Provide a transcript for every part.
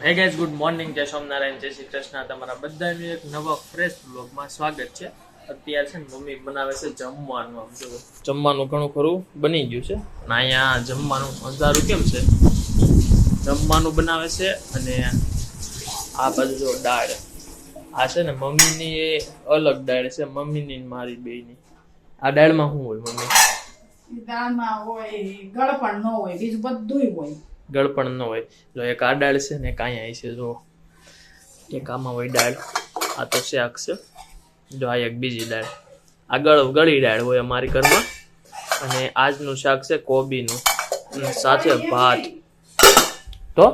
Hey guys good morning, જય સોમનારાયણ, જય શ્રી કૃષ્ણ. તમારા બધાનું એક નવા ફ્રેશ બ્લોગમાં સ્વાગત છે. અત્યારે છે ને મમ્મી બનાવે છે જમવાનું. આમ જો જમવાનું ઘણું ખરું બની ગયું છે અને અહીંયા જમવાનું અંધારું કેમ છે, જમવાનું બનાવે છે. અને આ બાજુ જો દાળ, આ છે ને મમ્મીની એ અલગ દાળ છે, મમ્મીની મારી બેયની. આ દાળમાં શું હોય મમ્મી? દાળમાં હોય ગળપણ ન હોય, બીજું બધુંય હોય. ગળપણ ન હોય. જો એક આ દાળ છે ને એક અહીંયા છે, જો એક આમાં હોય દાળ, આ તો શાક છે. જો આ એક બીજી દાળ, આ ગળી દાળ હોય અમારી ઘરમાં. અને આજનું શાક છે કોબીનું, સાથે ભાત. તો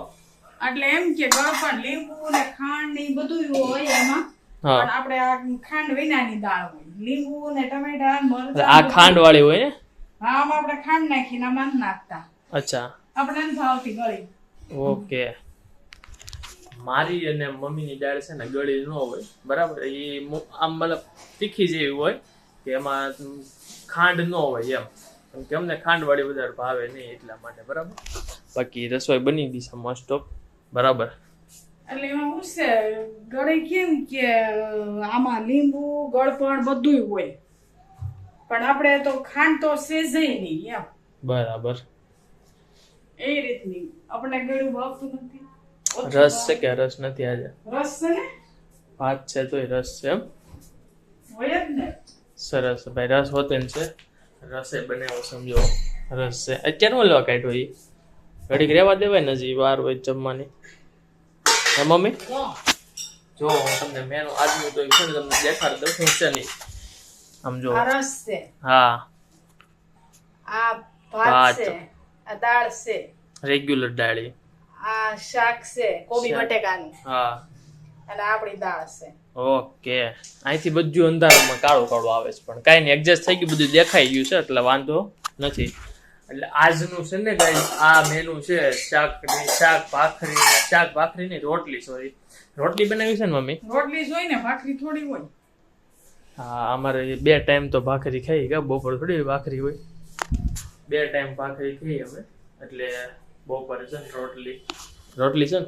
એટલે એમ કે ગળપણ લીંબુ ને ખાંડ ને બધું હોય એમાં, પણ આપણે આ ખાંડ વિનાની દાળ હોય. લીંબુ ને ટમેટા મરચાં આ ખાંડ વાળી હોય ને? હા, આમાં આપણે ખાંડ નાખીને આમાં નાખતા. અચ્છા, આપણે નથી ભાવતી ગળી. ઓકે. મારી અને મમ્મીની દાળ છે ને ગળી ન હોય, બરાબર. એ આમ મતલબ તીખી જેવી હોય કે એમાં ખાંડ ન હોય એમ, કેમ કે અમને ખાંડ વાળી વધારે ભાવે નહીં એટલા માટે, બરાબર. બાકી રસોઈ બની ગઈ છે મોસ્ટ ઓફ, બરાબર. એટલે એમાં શું છે, ગળી કેમ કે આમાં લીંબુ ગળપણ બધુંય હોય, પણ આપણે તો ખાંડ તો સેજય નહીં એમ, બરાબર. એ રીતની આપણે ગળું ભાવતું નથી. રસ છે કે રસ નથી? આજે રસ છે ને, ભાત છે તોય રસ છે એમ? હોય જ ને. સરસ ભાઈ, રસ હોતે ને છે, રસે બનાવો સમજો. રસ છે અત્યારે હું લેવા કાઢ્યો, એ ઘડીક રહેવા દેવાય ને, હજી વાર હોય જમવાની. હે મમ્મી? જો હું તમને મેનુ આજનું તો છે ને તમને દેખાડ દઉં છું, છે નહીં આમ જો. આ રસ છે, હા આ ભાત છે, આ દાળ છે, રેગ્યુલર દાળી, આ શાક છે કોબી બટેકાનું, હા, અને આપણી દાળ છે. ઓકે. અહીંથી બધું અંધારામાં કાળું કાળું આવે છે, પણ કાંઈ નહીં, એડજસ્ટ થઈ ગયું, બધું દેખાઈ ગયું છે એટલે વાંધો નથી. એટલે આજનું છે ને ગાઈસ આ મેનુ છે શાક ભાખરી ની રોટલી, સોરી રોટલી બનાવી છે ને મમ્મી? રોટલી જોઈ ને, ભાખરી થોડી હોય. હા, અમારે 2 ટાઈમ તો ભાખરી ખાઈ ગયા, બપોર થોડી ભાખરી હોય. 2 ટાઈમ ભાખરી ખાઈ અમે, એટલે બપોરે છે ને રોટલી છે ને.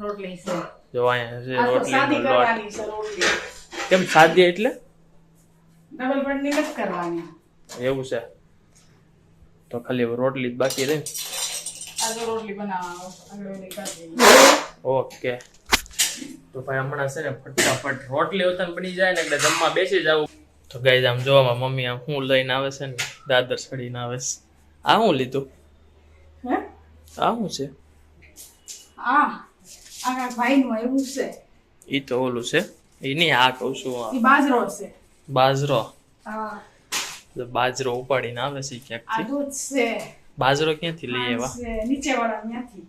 રોટલી છે, જો અહીંયા છે આ તો સાદી રોટલી. કરવાની છે રોટલી, કેમ સાદી એટલે? ડબલ બટની નથી કરવાની. એવું છે તો ખાલી રોટલી જ બાકી રહી. આ જો રોટલી બનાવવાનો આગળ ઓલી કરી. ઓકે, તો ભાઈ હમણાં છે ને ફટાફટ રોટલી વતન બની જાય ને એટલે જમવા બેસી જાવ. તો ગાઈઝ આમ જોવામાં મમ્મી આમ શું લઈને આવે છે ને, દાદર ચડીને આવે છે. આ શું લીધું? હે, આ શું છે? આ ભાઈ નું એવું છે, ઈ તો ઓલું છે, ઈ નહીં, આ કહું છું ઈ બાજરો છે. બાજરો. હા, બાજરો ઉપાડીને આવે છે આ ક્યાંકથી. દૂધ છે. બાજરો ક્યાંથી લઈ આવ્યા? નીચે વાળા ત્યાંથી,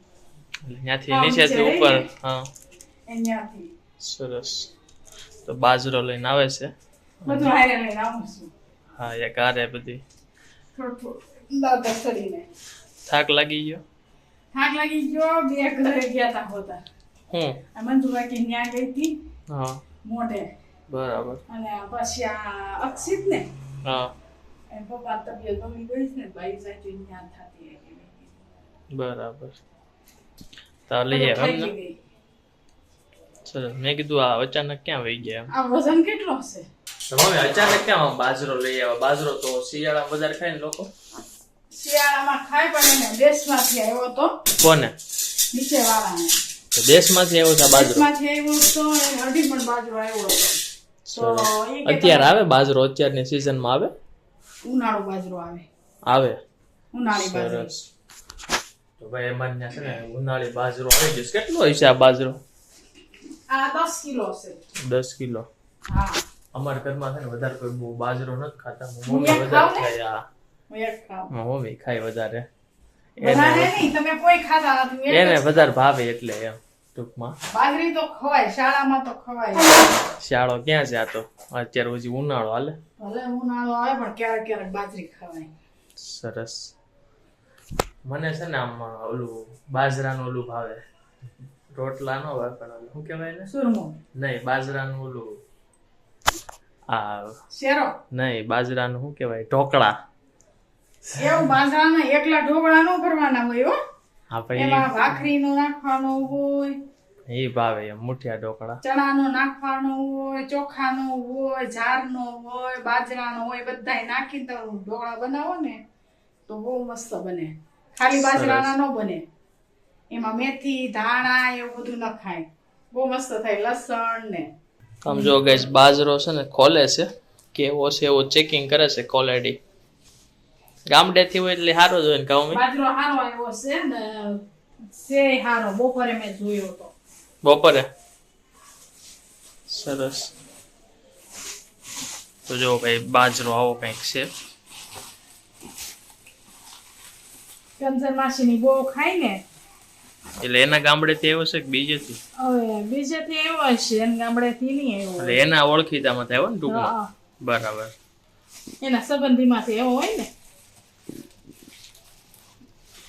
ત્યાંથી નીચેથી ઉપર. હા, ત્યાંથી સરસ. તો બાજરો લઈને આવે છે. બધું હારે લઈને આવું છું. હા, એક હારે બધી. થોડું દાદર ચડીને થાક લાગી ગયો? થાક લાગી ગયો. બે ઘરે ગયા તા હોતા, હું આ મંજુબાકી ન્યા ગઈ હતી હા, મોઢે, બરાબર. અને પછી આ અક્ષિત ને હા, એમ પપ્પા તબિયત બગડી ગઈ છે ને, ભાઈ સાથે ન્યા થતી હતી. બરાબર. તો લઈ આવ્યા એમ ને? સરસ. મેં કીધું આ અચાનક ક્યાં વહી ગયા? આ વજન કેટલો છે? તો મમ્મી અચાનક ક્યાં બાજરો લઈ આવ્યા? બાજરો તો શિયાળામાં વધારે ખાય ને લોકો. શિયાળામાં ખાય, પણ એને દેશમાંથી આવ્યો તો. કોને? નીચે વાળાને તો દેશમાંથી આવ્યો છે બાજરો? દેશમાંથી આવ્યો તો, એને અઢી પણ બાજરો આવ્યો હતો. તો એ કે અત્યારે આવે બાજરો? અત્યારની સિઝનમાં આવે? ઉનાળુ બાજરો આવે, ઉનાળી બાજરો. સરસ. તો ભાઈ અમારે ત્યાં છે ને ઉનાળી બાજરો આવી જશે. કેટલો હોય છે આ બાજરો? આ 10 કિલો છે. 10 કિલો. હા, અમારા ઘરમાં છે ને વધારે કોઈ બહુ બાજરો નથી ખાતા. હું મમ્મી એક વધારે ખાઉં ને? ખાય. હું એક ખાઉં. મમ્મી ખાય વધારે. વધારે નહીં, તમે કોઈ ખાતા નથી. એને વધારે ભાવે એટલે એમ ટૂંકમાં. બાજરી તો ખવાય, શાળામાં તો ખવાય. શાળો ક્યાં છે? આ તો અત્યારે હજી ઉનાળો હાલે. ભલે ઉનાળો આવે પણ ક્યારેક ક્યારેક બાજરી ખવાય. સરસ. મને છે ને આમ ઓલું બાજરાનું ઓલું ભાવે. રોટલા નો ભાવે, પણ ઓલું શું કહેવાય ને? સુરમો નહીં, બાજરાનું ઓલું, આ શેરો નહીં, બાજરાનું શું કહેવાય? ઢોકળા. એવું બાજરાના એકલા ઢોકળા નો કરવાના હોય હો. હા ભાઈ, એમાં ભાખરી નો નાખવાનો હોય, એ ભાવે એમ મુઠિયા ઢોકળા. ચણાનો નાખવાનો હોય, ચોખાનો હોય, જારનો હોય, બાજરાનો હોય, બધાય નાખીને તમે ઢોકળા બનાવો ને તો બહુ મસ્ત બને. ખાલી બાજરાના ન બને, એમાં મેથી ધાણા એવું બધું નખાય, બહુ મસ્ત થાય. લસણ ને આમ જો ગાઈસ બાજરો છે ને ખોલે છે કેવો છે એવો ચેકિંગ કરે છે ક્વોલિટી. ગામડેથી હોય એટલે સારો જ હોય ને કામ. બાજરો હારો આવ્યો છે ને સે હારો. બપોરે મેં જોયો તો બપોરે સરસ. તો જો ભાઈ બાજરો આવો કંઈક છે. કંચન માસીની બહુ ખાય ને એટલે એના ગામડેથી આવ્યો છે કે બીજેથી? હવે બીજેથી આવ્યો હશે, એના ગામડેથી નહીં આવ્યો. એટલે એના ઓળખીતામાંથી આવ્યો ને ટૂંકમાં. હા, બરાબર. એના સંબંધીમાંથી એવો હોય ને.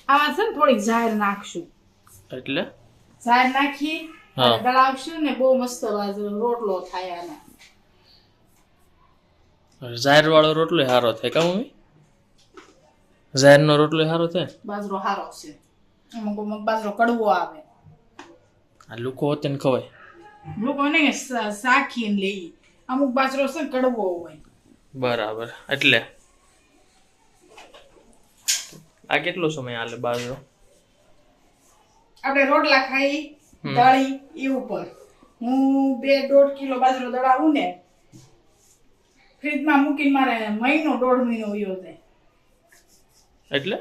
આમાં છે ને થોડીક ઝાર નાખશું, એટલે ઝાર નાખી હા. અને દળાવશું ને બહુ મસ્ત બાજરો રોટલો થાય. આના ઝાર વાળો રોટલો સારો થાય કા મમ્મી? ઝાર નો રોટલો સારો થાય? બાજરો સારો છે. અમુક અમુક બાજરો કડવો આવે. આ લુકો હોતે ને ખવાય. લોકો ને શાખીને લઈ. અમુક બાજરો છે ને કડવો હોય. બરાબર. એટલે આ કેટલો સમય હાલે બાજરો? આપણે રોટલા ખાઈ દળી એ ઉપર. હું 2-1.5 કિલો બાજરો દળાવું ને ફ્રીજમાં મૂકીને મારે મહિનો 1.5 મહિનો વયો જાય. એટલે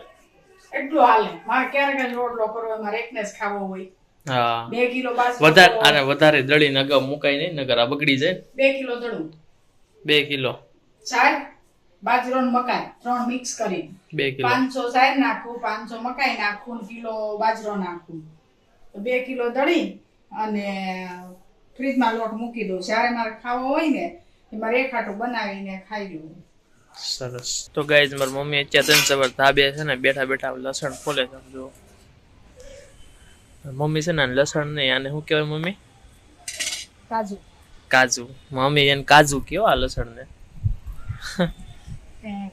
એટલું હાલે. મારે ક્યારેક જ રોટલો કરવો, મારે એકને જ ખાવો હોય. હા 2 કિલો બાજરો વધારે આને વધારે દળીને અગાઉ મુકાય નહીં નગર આ બગડી જાય. 2 કિલો દળું. 2 કિલો ચાર બાજરો ને મકાઈ 3 મિક્સ કરી 2 કિલો 500 ચાર નાખું, 500 મકાઈ નાખું, કિલો બાજરો નાખું. તો 2 કિલો દળી અને ફ્રીજમાં લોટ મૂકી દઉં. જ્યારે મારે ખાવો હોય ને એ મારે એક હાટું બનાવીને ખાઈ લઉં. સરસ. તો ગાઈઝ મારી મમ્મી અત્યારે 3 સવાર ધાબે છે ને બેઠા બેઠા લસણ ફોલે છે. જો મમ્મી છે ને લસણ નહીં આને શું કહેવાય મમ્મી? કાજુ. કાજુ. મમ્મી એને કાજુ કયો આ લસણ ને?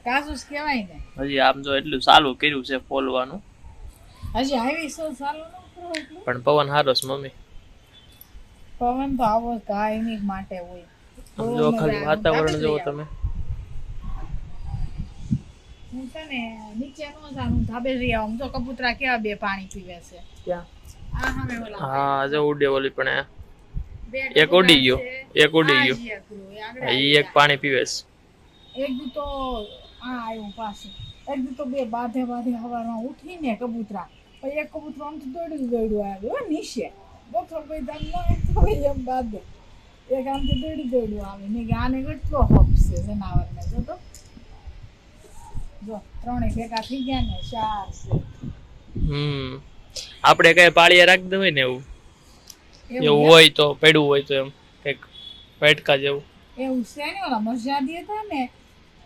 કાજુ જ કહેવાય ને. હજી આમ જો એટલું ચાલુ કર્યું છે ફોલવાનું. હજી આવી સો ચાલુ ન કરો એટલું. પણ પવન હારો છે મમ્મી. પવન તો આવો કાયમી માટે હોય. આમ જો ખાલી વાતાવરણ જોવો તમે. હું છે ને નીચે નો જાણું ધાબે રહી આવું તો કબૂતરા કેવા બે પાણી પીવે છે. ક્યાં? આ સામે ઓલા. હા જો ઉડે ઓલી પણ બે એક ઉડી ગયો. એક ઉડી આ ગયો. જી એકલું, એ આગળ ઈ એક પાણી પીવે છે. એક દી તો આ આવ્યું પાછું. એક દી તો બે બાધે હવારમાં ઉઠીને કબૂતરા, પછી એક કબૂતરો આમ દોડ્યું આવ્યું નીચે. બપોર પછી તમે એમ બાંધે એક આમથી દોડ્યું આવે. મેં કે આને કેટલો હક છે જનાવરને. જો 3 ભેગા થઈ ગયા ને 4 છે. આપણે કઈ પાળીએ રાખી દઈએ ને એવું હોય તો પડ્યું હોય તો એમ કઈક પેટકા જેવું એવું છે ને. ઓલા મરજાદી હતા ને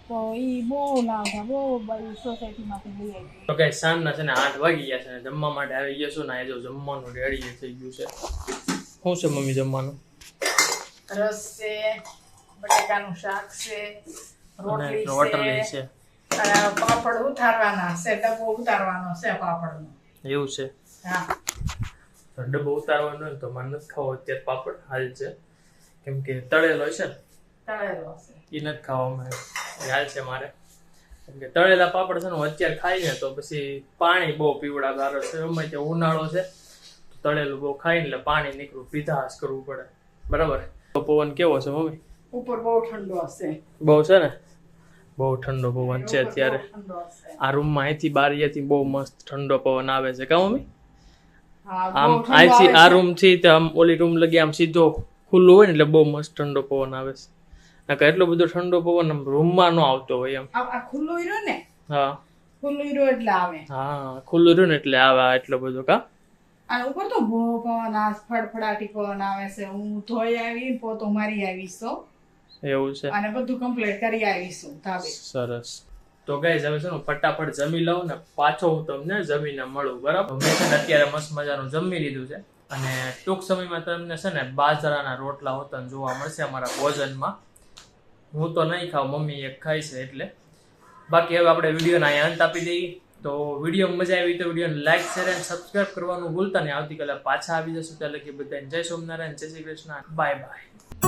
તો ઈ બહુ લાવતા, બહુ બધી સોસાયટીમાંથી લઈ આવી. તો કઈ સાંજના છે ને 8 વાગી ગયા છે ને જમવા માટે આવી ગયા છું ને. આ જો જમવાનું રેડી થઈ ગયું છે. શું છે મમ્મી જમવાનું? રસ છે, બટેકાનું શાક છે, રોટલી રોટલી છે, અને પાપડ ઉતારવાના છે. ડબ્બો ઉતારવાનો છે પાપડનો. એવું છે? હા. તો ડબ્બો ઉતારવાનો હોય ને તો મને નથી ખાવો અત્યારે પાપડ હાલ છે, કેમ કે તળેલો છે ને તળેલો છે એ નથી ખાવામાં હાલ છે મારે. કેમ કે તળેલા પાપડ છે ને અત્યારે ખાઈ ને તો પછી પાણી બહુ પીવડા ગારો છે. એમાં કે ઉનાળો છે તળેલું બહુ ખાઈને એટલે પાણી નીકળવું પીધાશ કરવું પડે. બરાબર. તો પવન કેવો છે મમ્મી? ઉપર બહુ ઠંડો હશે. બહુ છે ને? બહુ ઠંડો પવન છે અત્યારે. ઠંડો હશે. આ રૂમમાં અહીંથી બારીએથી બહુ મસ્ત ઠંડો પવન આવે છે કા મમ્મી? હા, આમ બહુ ઠંડો અહીંથી આવે આ છે. રૂમ થી આમ ઓલી રૂમ લગી આમ સીધો ખુલ્લું હોય ને એટલે બહુ મસ્ત ઠંડો પવન આવે છે. નકર એટલો બધો ઠંડો પવન આમ રૂમમાં ન આવતો હોય એમ. આ ખુલ્લું રહ્યું ને, હા ખુલ્લું રહ્યું એટલે આવે. હા ખુલ્લું રહ્યું ને એટલે આવે એટલો બધો કા. અને ઉપર તો બહુ પવન આ ફડફડાટી પવન આવે છે. હું ધોઈ આવી, પોતો મારી આવીશું એવું છે. અને બધું કમ્પ્લીટ કરી આવીશું ધાબે. સરસ. તો ગાઈસ હવે છે ને ફટાફટ જમી લઉં ને પાછો હું તમને જમીને મળું. બરાબર. મેં છે ને અત્યારે મસ્ત મજાનું જમી લીધું છે અને ટૂંક સમયમાં તમને છે ને બાજરાના રોટલા હોતા જોવા મળશે અમારા ભોજનમાં. હું તો નહીં ખાઉં, મમ્મી એક ખાય છે એટલે. બાકી હવે આપણે વિડીયોના અહીંયા અંત આપી દઈએ તો વિડીયો મજા આવી તો વિડીયોને લાઈક શેર અને સબસ્ક્રાઇબ કરવાનું ભૂલતા નહીં. આવતીકાલે પાછા આવી જશું. ત્યાં લગી બધાને જય સોમનારાયણ, જય શ્રી કૃષ્ણ, બાય બાય.